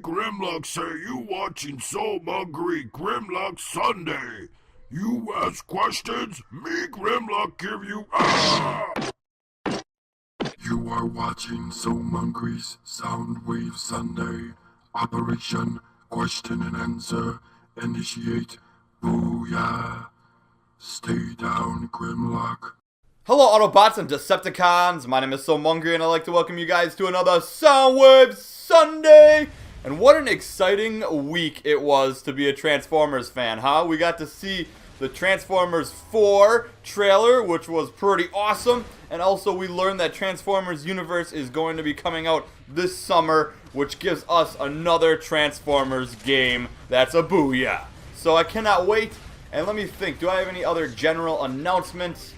Grimlock say you watching So Hungry Grimlock Sunday. You ask questions, me Grimlock give you You are watching So Hungry's Soundwave Sunday. Operation Question and Answer. Initiate. Booyah. Stay down, Grimlock. Hello Autobots and Decepticons, my name is So Hungry and I'd like to welcome you guys to another Soundwave Sunday! And what an exciting week it was to be a Transformers fan, huh? We got to see the Transformers 4 trailer, which was pretty awesome. And also we learned that Transformers Universe is going to be coming out this summer, which gives us another Transformers game that's a booyah. So I cannot wait. And let me think, do I have any other general announcements?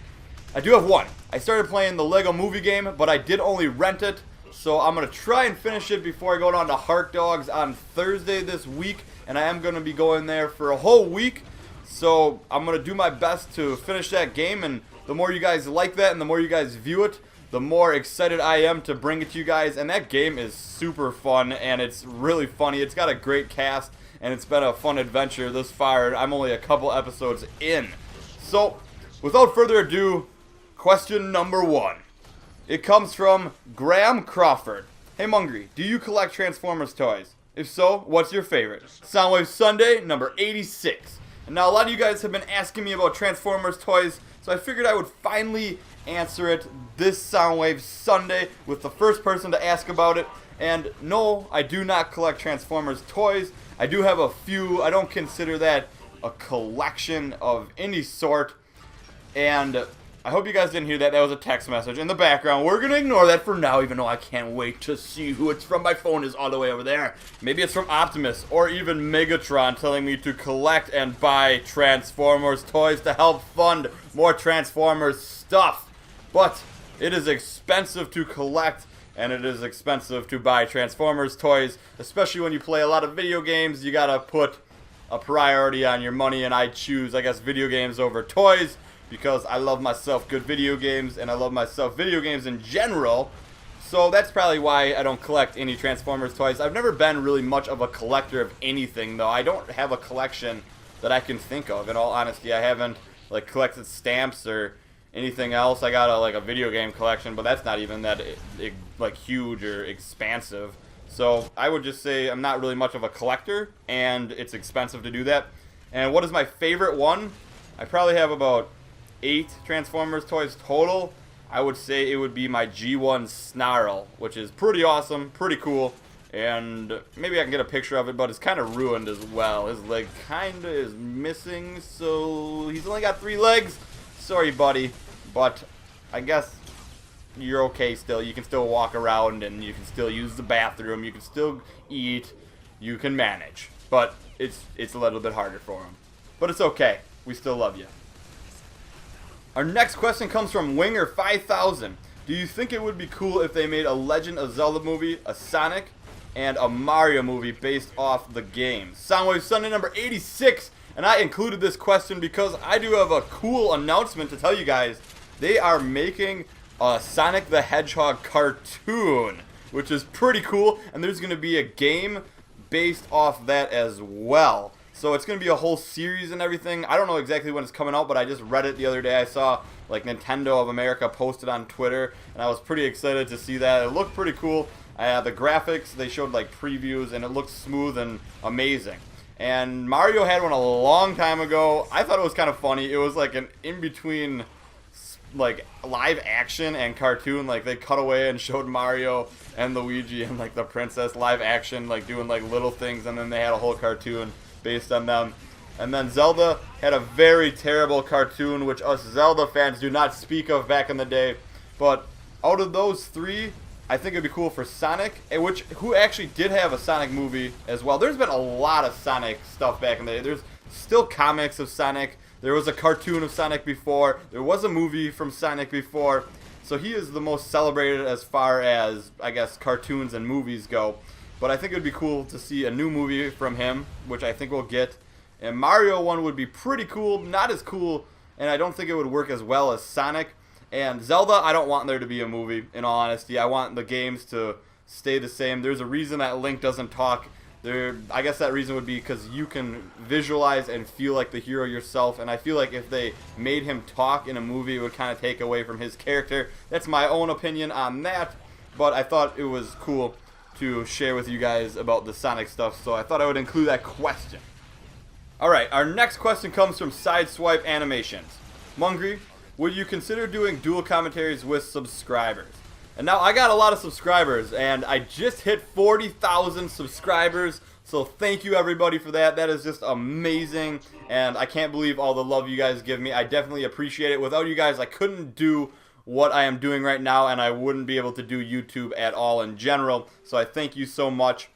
I do have one. I started playing the Lego Movie game, but I did only rent it. So I'm going to try and finish it before I go down to Heart Dogs on Thursday this week. And I am going to be going there for a whole week. So I'm going to do my best to finish that game. And the more you guys like that and the more you guys view it, the more excited I am to bring it to you guys. And that game is super fun and it's really funny. It's got a great cast and it's been a fun adventure this far. I'm only a couple episodes in. So without further ado, question number 1. It comes from Graham Crawford. Hey Mungry, do you collect Transformers toys? If so, what's your favorite? Soundwave Sunday, number 86. And now a lot of you guys have been asking me about Transformers toys, so I figured I would finally answer it this Soundwave Sunday with the first person to ask about it. And no, I do not collect Transformers toys. I do have a few. I don't consider that a collection of any sort. And I hope you guys didn't hear that. That was a text message in the background. We're going to ignore that for now, even though I can't wait to see who it's from. My phone is all the way over there. Maybe it's from Optimus or even Megatron telling me to collect and buy Transformers toys to help fund more Transformers stuff. But it is expensive to collect and it is expensive to buy Transformers toys, especially when you play a lot of video games. You got to put a priority on your money, and I choose, I guess, video games over toys. Because I love myself good video games, and I love myself video games in general. So that's probably why I don't collect any Transformers toys. I've never been really much of a collector of anything, though. I don't have a collection that I can think of. In all honesty, I haven't like collected stamps or anything else. I got a video game collection, but that's not even that like huge or expansive. So I would just say I'm not really much of a collector, and it's expensive to do that. And what is my favorite one? I probably have about 8 Transformers toys total. I would say it would be my G1 Snarl, which is pretty awesome, pretty cool, and maybe I can get a picture of it, but it's kind of ruined as well. His leg kind of is missing, so he's only got 3 legs. Sorry, buddy, but I guess you're okay still. You can still walk around, and you can still use the bathroom, you can still eat, you can manage, but it's a little bit harder for him. But it's okay. We still love you. Our next question comes from Winger5000. Do you think it would be cool if they made a Legend of Zelda movie, a Sonic, and a Mario movie based off the games? Soundwave Sunday number 86. And I included this question because I do have a cool announcement to tell you guys. They are making a Sonic the Hedgehog cartoon, which is pretty cool. And there's going to be a game based off that as well. So it's going to be a whole series and everything. I don't know exactly when it's coming out, but I just read it the other day. I saw like Nintendo of America posted on Twitter, and I was pretty excited to see that. It looked pretty cool. The graphics, they showed like previews, and it looked smooth and amazing. And Mario had one a long time ago. I thought it was kind of funny. It was like an in-between like live action and cartoon. Like they cut away and showed Mario and Luigi and like the princess live action, like doing like little things, and then they had a whole cartoon based on them. And then Zelda had a very terrible cartoon, which us Zelda fans do not speak of back in the day. But out of those 3, I think it'd be cool for Sonic, who actually did have a Sonic movie as well. There's been a lot of Sonic stuff back in the day. There's still comics of Sonic. There was a cartoon of Sonic before. There was a movie from Sonic before. So he is the most celebrated as far as, I guess, cartoons and movies go. But I think it would be cool to see a new movie from him, which I think we'll get. And Mario one would be pretty cool, not as cool, and I don't think it would work as well as Sonic. And Zelda, I don't want there to be a movie, in all honesty. I want the games to stay the same. There's a reason that Link doesn't talk I guess that reason would be because you can visualize and feel like the hero yourself, and I feel like if they made him talk in a movie, it would kind of take away from his character. That's my own opinion on that, but I thought it was cool to share with you guys about the Sonic stuff, so I thought I would include that question. Alright, our next question comes from Sideswipe Animations. Mungry, would you consider doing dual commentaries with subscribers? And now I got a lot of subscribers, and I just hit 40,000 subscribers, so thank you everybody for that. That is just amazing, and I can't believe all the love you guys give me. I definitely appreciate it. Without you guys, I couldn't do what I am doing right now, and I wouldn't be able to do YouTube at all in general, so I thank you so much.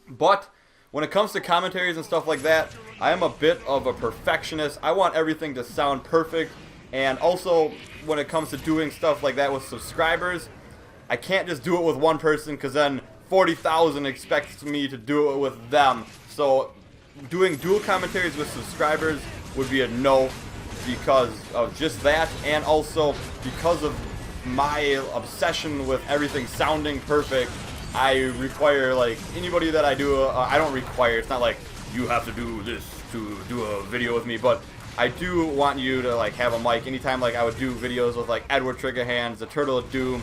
But when it comes to commentaries and stuff like that, I am a bit of a perfectionist. I want everything to sound perfect, and also when it comes to doing stuff like that with subscribers, I can't just do it with one person because then 40,000 expects me to do it with them. So doing dual commentaries with subscribers would be a no because of just that, and also because of my obsession with everything sounding perfect. I require, like, anybody that I do, I don't require, it's not like you have to do this to do a video with me, but I do want you to, like, have a mic. Anytime, like, I would do videos with, like, Edward Triggerhands, the Turtle of Doom,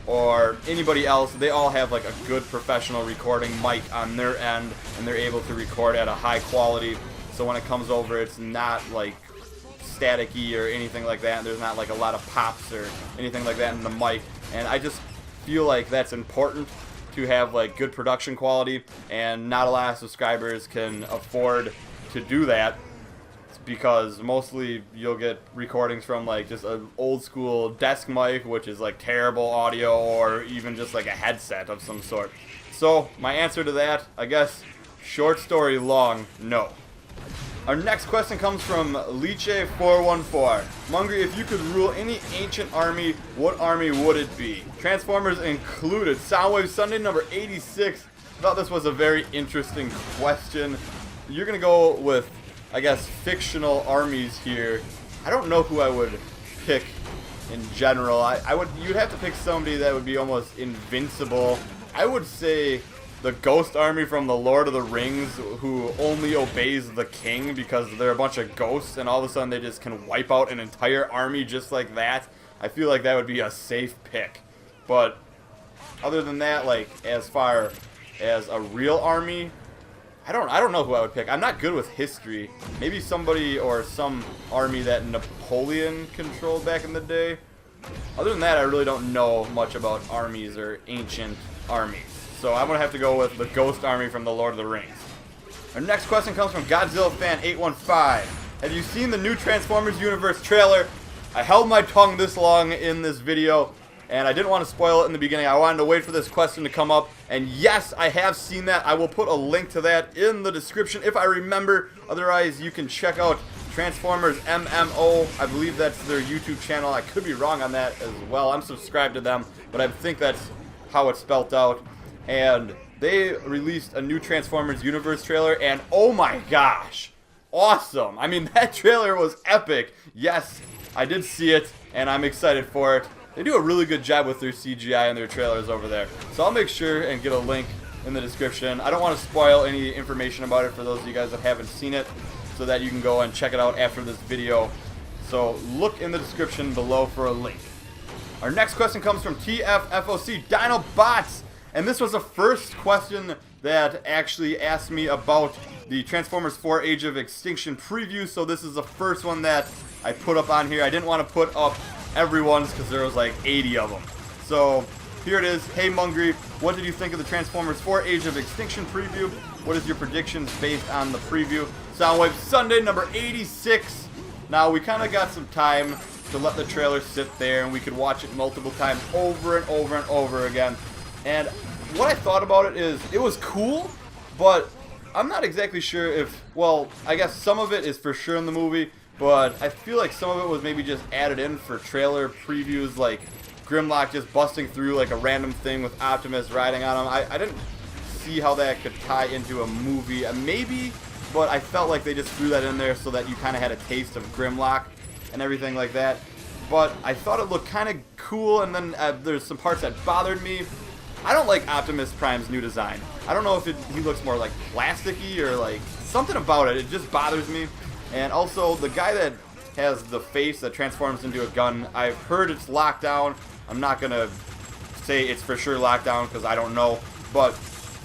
or anybody else, they all have like a good professional recording mic on their end, and they're able to record at a high quality, so when it comes over it's not like staticky or anything like that. There's not like a lot of pops or anything like that in the mic, and I just feel like that's important to have like good production quality, and not a lot of subscribers can afford to do that, because mostly you'll get recordings from like just an old school desk mic, which is like terrible audio, or even just like a headset of some sort. So my answer to that, I guess, short story long, no. Our next question comes from Liche414. Mungry, if you could rule any ancient army, what army would it be? Transformers included. Soundwave Sunday number 86. I thought this was a very interesting question. You're gonna go with, I guess, fictional armies here. I don't know who I would pick in general. You'd have to pick somebody that would be almost invincible. I would say the Ghost Army from the Lord of the Rings, who only obeys the king because they're a bunch of ghosts, and all of a sudden they just can wipe out an entire army just like that. I feel like that would be a safe pick. But other than that, like, as far as a real army, I don't know who I would pick. I'm not good with history. Maybe somebody or some army that Napoleon controlled back in the day. Other than that, I really don't know much about armies or ancient armies. So I'm going to have to go with the Ghost Army from the Lord of the Rings. Our next question comes from Godzilla Fan 815. Have you seen the new Transformers Universe trailer? I held my tongue this long in this video, and I didn't want to spoil it in the beginning. I wanted to wait for this question to come up. And yes, I have seen that. I will put a link to that in the description if I remember. Otherwise, you can check out Transformers MMO. I believe that's their YouTube channel. I could be wrong on that as well. I'm subscribed to them, but I think that's how it's spelled out. And they released a new Transformers Universe trailer, and oh my gosh, awesome. I mean, that trailer was epic. Yes, I did see it, and I'm excited for it. They do a really good job with their CGI and their trailers over there. So I'll make sure and get a link in the description. I don't want to spoil any information about it for those of you guys that haven't seen it, so that you can go and check it out after this video. So look in the description below for a link. Our next question comes from TFFOC Dinobots. And this was the first question that actually asked me about the Transformers 4 Age of Extinction preview. So this is the first one that I put up on here. I didn't want to put up everyone's because there was like 80 of them. So here it is. Hey Mungry, what did you think of the Transformers 4 Age of Extinction preview? What is your predictions based on the preview? Soundwave Sunday number 86. Now we kind of got some time to let the trailer sit there, and we could watch it multiple times over and over and over again. And what I thought about it is, it was cool, but I'm not exactly sure if, well, I guess some of it is for sure in the movie, but I feel like some of it was maybe just added in for trailer previews, like Grimlock just busting through like a random thing with Optimus riding on him. I didn't see how that could tie into a movie. Maybe, but I felt like they just threw that in there so that you kind of had a taste of Grimlock and everything like that. But I thought it looked kind of cool, and then there's some parts that bothered me. I don't like Optimus Prime's new design. I don't know if he looks more like plasticky or like something about it. It just bothers me. And also, the guy that has the face that transforms into a gun, I've heard it's locked down. I'm not going to say it's for sure locked down because I don't know. But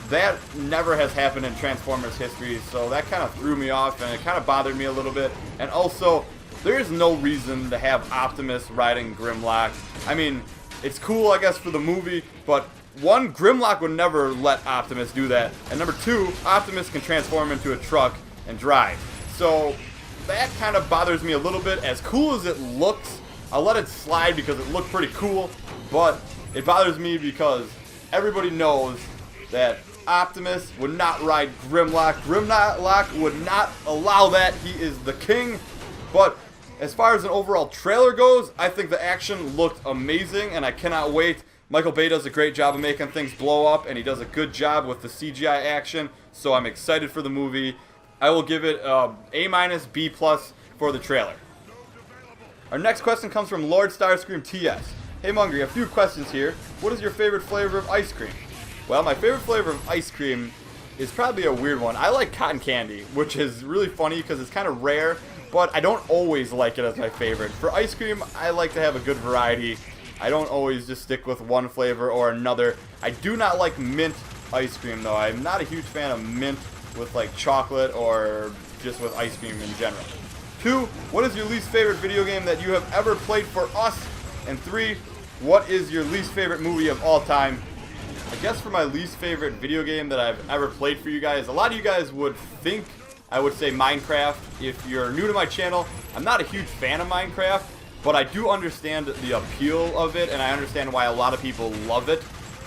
that never has happened in Transformers history, so that kind of threw me off and it kind of bothered me a little bit. And also, there is no reason to have Optimus riding Grimlock. I mean, it's cool, I guess, for the movie, but one, Grimlock would never let Optimus do that. And number two, Optimus can transform into a truck and drive. So that kind of bothers me a little bit. As cool as it looks, I'll let it slide because it looked pretty cool, but it bothers me because everybody knows that Optimus would not ride Grimlock. Grimlock would not allow that. He is the king. But as far as an overall trailer goes, I think the action looked amazing, and I cannot wait. Michael Bay does a great job of making things blow up, and he does a good job with the CGI action, so I'm excited for the movie. I will give it A-, B+ for the trailer. Our next question comes from Lord Starscream TS. Hey Mungry, a few questions here. What is your favorite flavor of ice cream? Well, my favorite flavor of ice cream is probably a weird one. I like cotton candy, which is really funny because it's kind of rare, but I don't always like it as my favorite. For ice cream, I like to have a good variety. I don't always just stick with one flavor or another. I do not like mint ice cream, though. I'm not a huge fan of mint with like chocolate or just with ice cream in general. 2, what is your least favorite video game that you have ever played for us? And 3, what is your least favorite movie of all time? I guess for my least favorite video game that I've ever played for you guys, a lot of you guys would think I would say Minecraft. If you're new to my channel, I'm not a huge fan of Minecraft, but I do understand the appeal of it, and I understand why a lot of people love it.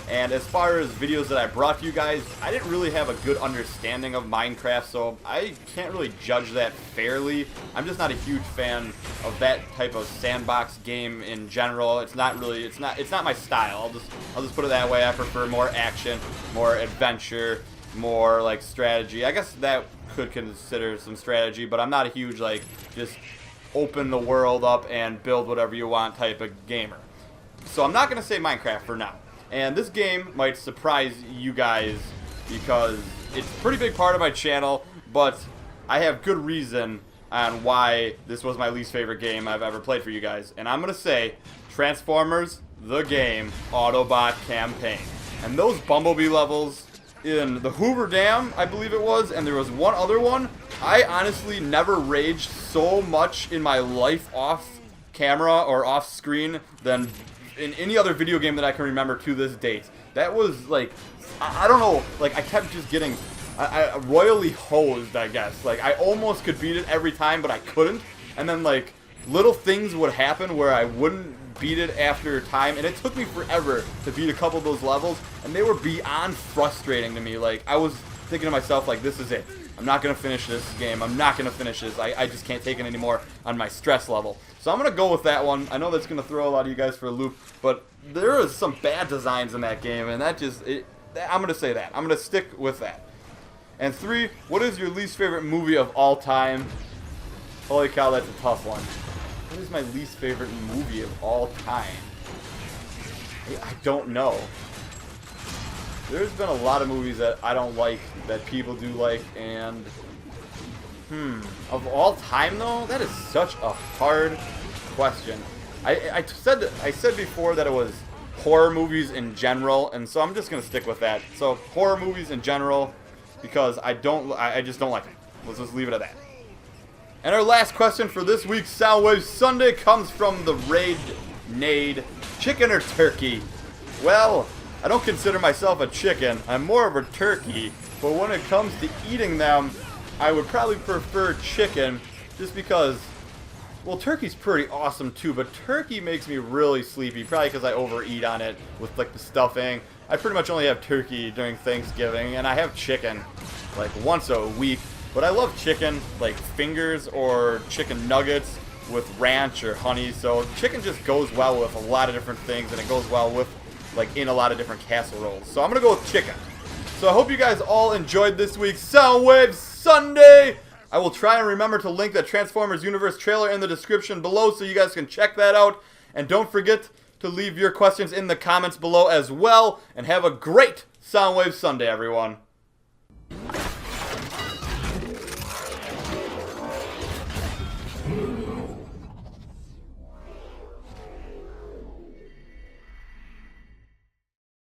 And as far as videos that I brought to you guys, I didn't really have a good understanding of Minecraft, so I can't really judge that fairly. I'm just not a huge fan of that type of sandbox game in general. It's not my style. I'll just put it that way. I prefer more action, more adventure, more like strategy. I guess that could consider some strategy, but I'm not a huge like just open the world up and build whatever you want type of gamer. So I'm not going to say Minecraft for now. And this game might surprise you guys because it's a pretty big part of my channel, but I have good reason on why this was my least favorite game I've ever played for you guys. And I'm going to say Transformers, the game, Autobot Campaign. And those Bumblebee levels in the Hoover Dam, I believe it was, and there was one other one, I honestly never raged so much in my life off camera or off screen than in any other video game that I can remember to this date. That was like, I don't know, like I kept just getting I royally hosed, I guess. Like I almost could beat it every time, but I couldn't. And then like little things would happen where I wouldn't beat it after time, and it took me forever to beat a couple of those levels, and they were beyond frustrating to me. Like I was thinking to myself, like, this is it. I'm not going to finish this game. I'm not going to finish this. I just can't take it anymore on my stress level. So I'm going to go with that one. I know that's going to throw a lot of you guys for a loop, but there is some bad designs in that game, and that just, I'm going to say that. I'm going to stick with that. And 3, what is your least favorite movie of all time? Holy cow, that's a tough one. What is my least favorite movie of all time? I don't know. There's been a lot of movies that I don't like that people do like, and of all time though, that is such a hard question. I said before that it was horror movies in general, and so I'm just gonna stick with that. So horror movies in general, because I just don't like them. Let's just leave it at that. And our last question for this week's Soundwave Sunday comes from the Raid Nade. Chicken or turkey? Well, I don't consider myself a chicken. I'm more of a turkey. But when it comes to eating them, I would probably prefer chicken just because, well, turkey's pretty awesome too, but turkey makes me really sleepy, probably because I overeat on it with like the stuffing. I pretty much only have turkey during Thanksgiving, and I have chicken like once a week. But I love chicken, like fingers or chicken nuggets with ranch or honey. So chicken just goes well with a lot of different things, and it goes well with like in a lot of different casseroles. So I'm going to go with chicken. So I hope you guys all enjoyed this week's Soundwave Sunday. I will try and remember to link the Transformers Universe trailer in the description below so you guys can check that out. And don't forget to leave your questions in the comments below as well. And have a great Soundwave Sunday, everyone.